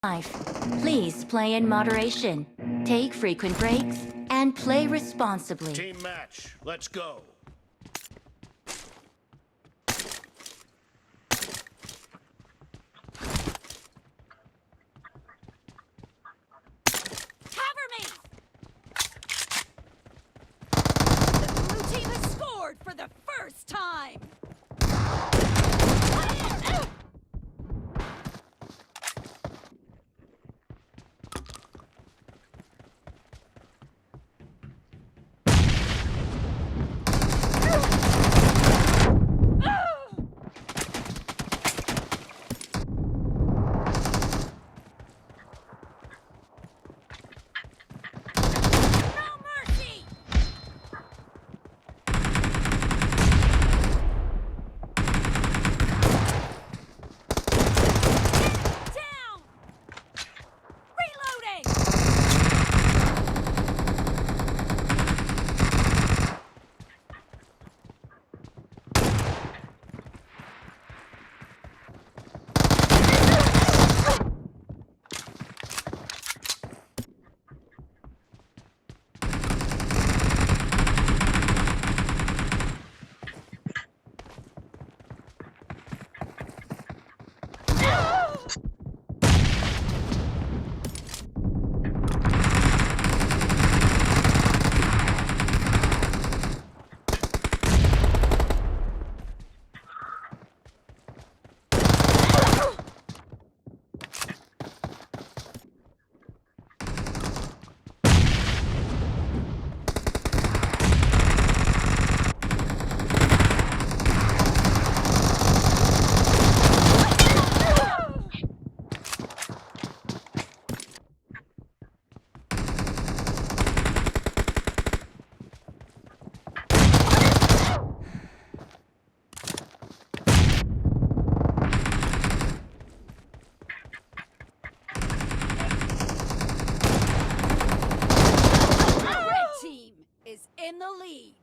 life. Please play in moderation, take frequent breaks, and play responsibly. Team match, let's go. Cover me! The blue team has scored for the first time! In the lead.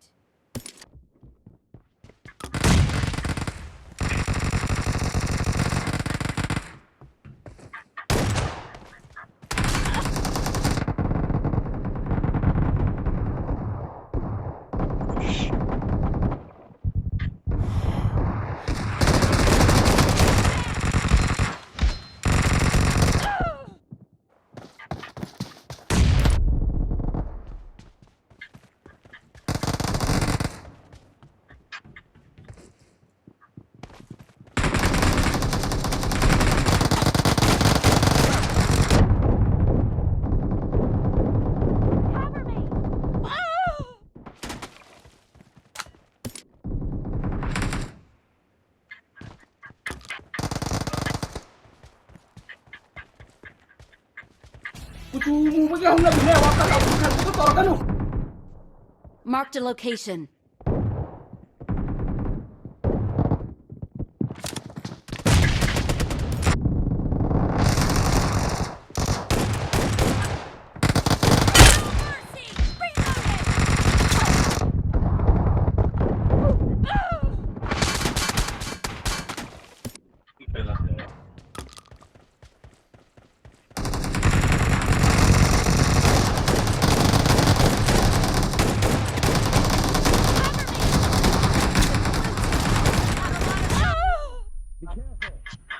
Marked a location.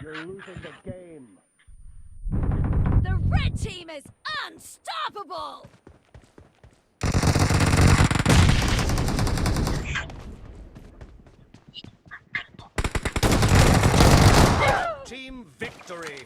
You're losing the game. The red team is unstoppable! Team victory.